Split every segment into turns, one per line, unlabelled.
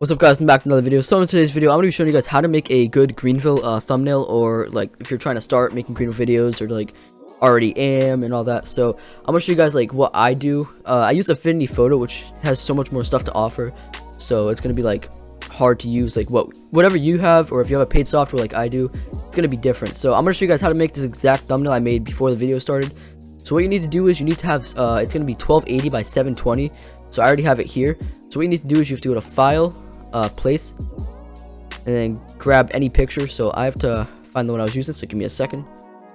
What's up, guys? I'm back with another video. So in today's video, I'm going to be showing you guys how to make a good Greenville thumbnail, or like if you're trying to start making Greenville videos, or like already am and all that. So I'm going to show you guys like what I do. I use Affinity Photo, which has so much more stuff to offer. So it's going to be like hard to use like whatever you have, or if you have a paid software like I do, it's going to be different. So I'm going to show you guys how to make this exact thumbnail I made before the video started. So what you need to do is you need to have it's going to be 1280 by 720. So I already have it here. So what you need to do is you have to go to File, Place, and then grab any picture. So I have to find the one I was using, so give me a second.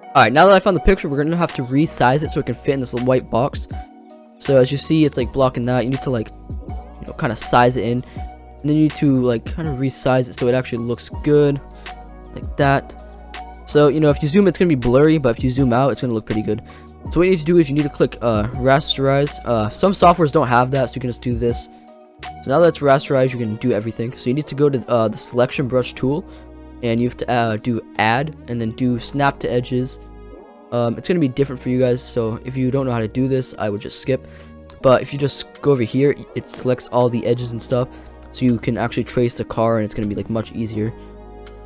Alright, now that I found the picture, we're gonna have to resize it so it can fit in this little white box. So as you see, it's like blocking that. You need to like, you know, kind of size it in, and then you need to like kind of resize it so it actually looks good, like that. So you know, if you zoom, it's gonna be blurry, but if you zoom out, it's gonna look pretty good. So what you need to do is you need to click rasterize. Some softwares don't have that, so you can just do this. So now that it's rasterized, you can do everything. So you need to go to the selection brush tool, and you have to do add, and then do snap to edges. It's going to be different for you guys, so if you don't know how to do this, I would just skip. But if you just go over here, it selects all the edges and stuff, so you can actually trace the car, and it's going to be like much easier.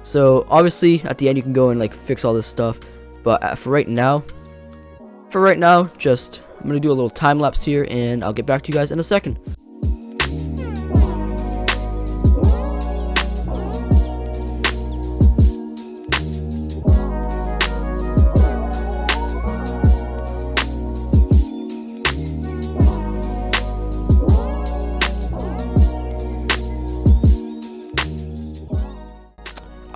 So obviously at the end you can go and like fix all this stuff, but for right now, just I'm going to do a little time lapse here, and I'll get back to you guys in a second.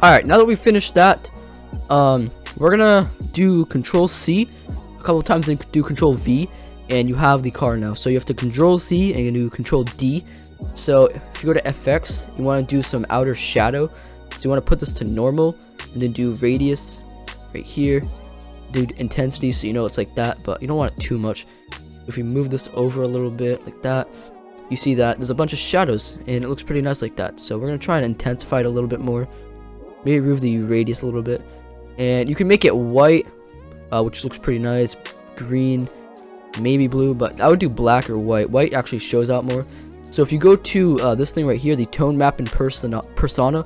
Alright, now that we finished that, we're gonna do Control C a couple of times, and do Control V, and you have the car now. So you have to Control C and you do Control D. So if you go to FX, you want to do some outer shadow. So you want to put this to normal, and then do radius right here, do intensity, so you know it's like that, but you don't want it too much. If we move this over a little bit like that, you see that there's a bunch of shadows, and it looks pretty nice like that. So we're gonna try and intensify it a little bit more. Maybe move the radius a little bit, and you can make it white, which looks pretty nice, green, maybe blue, but I would do black or white. White actually shows out more. So if you go to this thing right here, the tone map and persona,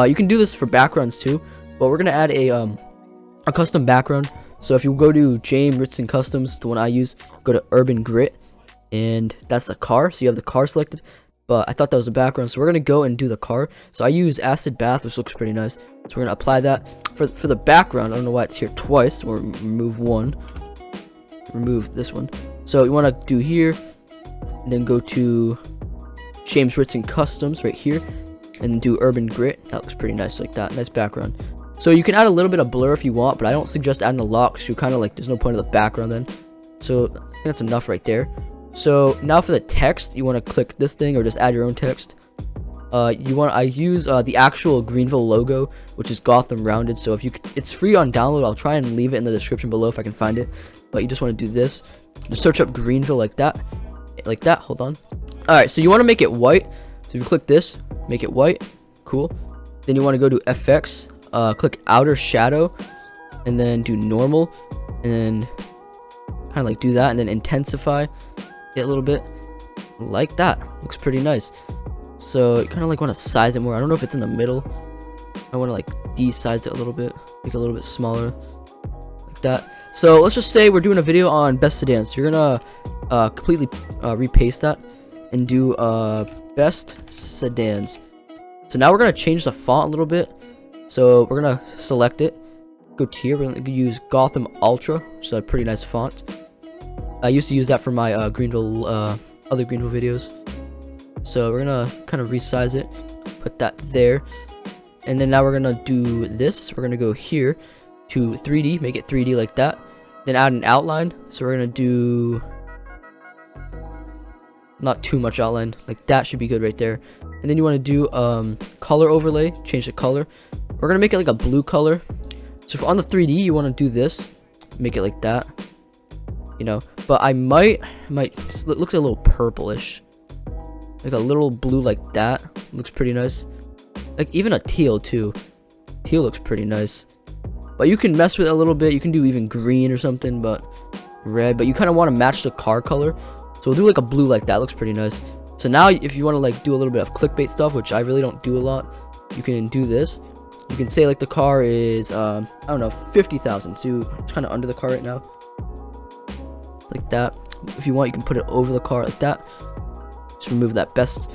you can do this for backgrounds too, but we're gonna add a custom background. So if you go to James Ritson Customs, the one I use, go to Urban Grit, and that's the car, so you have the car selected. But I thought that was the background, so we're gonna go and do the car. So I use Acid Bath, which looks pretty nice. So we're gonna apply that for the background. I don't know why it's here twice. We'll remove one, remove this one. So you want to do here, and then go to James Ritson Customs right here, and do Urban Grit. That looks pretty nice, like that. Nice background. So you can add a little bit of blur if you want, but I don't suggest adding a lot, because you kind of like there's no point of the background then. So I think that's enough right there. So now for the text, you want to click this thing, or just add your own text. I use the actual Greenville logo, which is Gotham rounded. So if it's free on download. I'll try and leave it in the description below if I can find it. But you just want to do this. Just search up Greenville like that, Hold on. All right, so you want to make it white. So if you click this, make it white. Cool. Then you want to go to FX, click outer shadow, and then do normal, and then kind of like do that, and then intensify it a little bit like that. Looks pretty nice. So you kind of like want to size it more. I don't know if it's in the middle. I want to like de-size it a little bit, make it a little bit smaller like that. So let's just say we're doing a video on best sedans. So you're gonna completely repaste that and do best sedans. So now we're gonna change the font a little bit. So we're gonna select it, go to here, we're gonna use Gotham Ultra, which is a pretty nice font. I used to use that for my Greenville, other Greenville videos. So we're gonna kind of resize it, put that there, and then now we're gonna do this. We're gonna go here to 3D, make it 3D like that. Then add an outline. So we're gonna do not too much outline, like that should be good right there. And then you want to do color overlay, change the color. We're gonna make it like a blue color. So on the 3D, you want to do this, make it like that. You know, but I might it looks a little purplish, like a little blue like that. Looks pretty nice. Like even a teal too. Teal looks pretty nice, but you can mess with it a little bit. You can do even green or something, but red. But you kind of want to match the car color, so we'll do like a blue like that. Looks pretty nice. So now if you want to like do a little bit of clickbait stuff, which I really don't do a lot, you can do this. You can say like the car is I don't know, 50,000. So it's kind of under the car right now, like that. If you want, you can put it over the car like that. Just remove that best.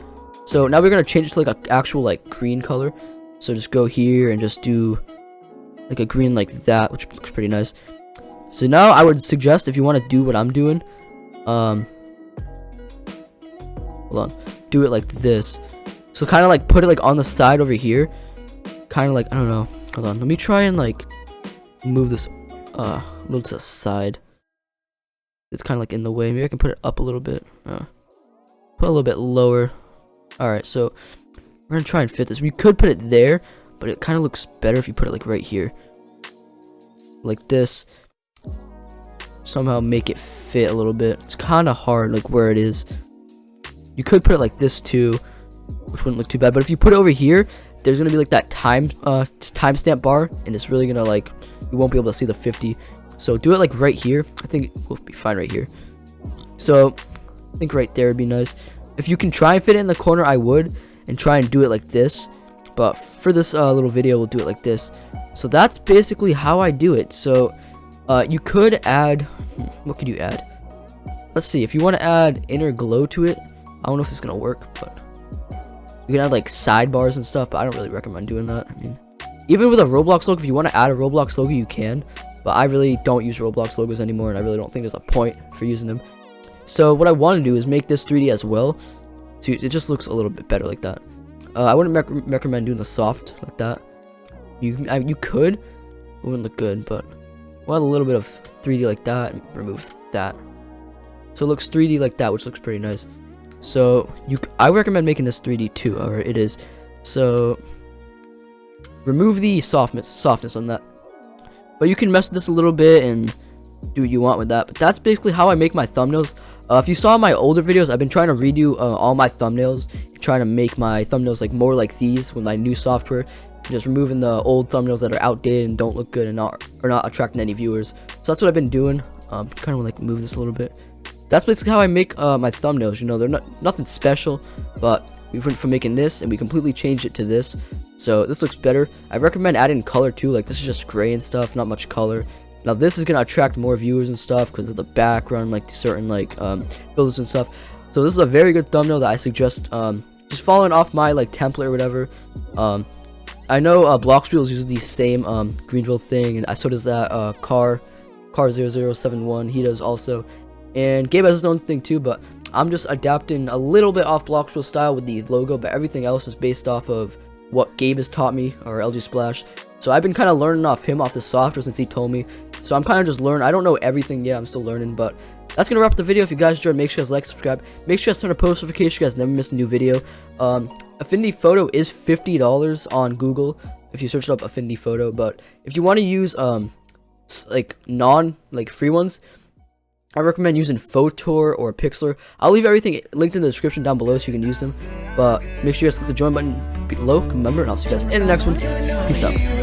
So now we're gonna change it to like an actual like green color. So just go here and just do like a green like that, which looks pretty nice. So now I would suggest, if you want to do what I'm doing, hold on, do it like this. So kind of like put it like on the side over here, kind of like, I don't know, hold on, let me try and like move this a little to the side. It's kind of like in the way. Maybe I can put it up a little bit, put a little bit lower. All right, so we're gonna try and fit this. We could put it there, but it kind of looks better if you put it like right here, like this. Somehow make it fit a little bit. It's kind of hard, like where it is. You could put it like this too, which wouldn't look too bad. But if you put it over here, there's gonna be like that timestamp bar, and it's really gonna like, you won't be able to see the 50. So do it like right here. I think it will be fine right here. So I think right there would be nice. If you can try and fit it in the corner, I would, and try and do it like this. But for this little video, we'll do it like this. So that's basically how I do it. So you could add, what could you add? Let's see, if you want to add inner glow to it, I don't know if this is gonna work, but you can add like sidebars and stuff, but I don't really recommend doing that. I mean, even with a Roblox logo, if you want to add a Roblox logo, you can, but I really don't use Roblox logos anymore, and I really don't think there's a point for using them. So what I want to do is make this 3D as well, so it just looks a little bit better like that. I wouldn't recommend doing the soft like that. You could, it wouldn't look good, but we'll add a little bit of 3D like that and remove that. So it looks 3D like that, which looks pretty nice. So I recommend making this 3D too, or it is. So remove the softness on that. But you can mess with this a little bit and do what you want with that. But that's basically how I make my thumbnails. If you saw my older videos, I've been trying to redo all my thumbnails, trying to make my thumbnails like more like these with my new software. Just removing the old thumbnails that are outdated and don't look good and are not attracting any viewers. So that's what I've been doing. Kind of like move this a little bit. That's basically how I make my thumbnails. You know, they're nothing special, but we went from making this and we completely changed it to this. So this looks better. I recommend adding color too. Like this is just gray and stuff, not much color. Now this is gonna attract more viewers and stuff because of the background, like certain like buildings and stuff. So this is a very good thumbnail that I suggest. Just following off my like template or whatever. I know Blox uses the same Greenville thing, and so does that car 0071. He does also, and Gabe has his own thing too. But I'm just adapting a little bit off Blox style with the logo, but everything else is based off of what Gabe has taught me, or LG Splash. So I've been kind of learning off him, off the software, since he told me. So I'm kind of just learning. I don't know everything yet. I'm still learning, but that's gonna wrap up the video. If you guys enjoyed, make sure you guys like, subscribe. Make sure you guys turn on post notifications so you guys never miss a new video. Affinity Photo is $50 on Google if you search up Affinity Photo. But if you want to use like free ones, I recommend using Photor or Pixlr. I'll leave everything linked in the description down below so you can use them. But make sure you guys click the join button below, remember, and I'll see you guys in the next one. Peace out.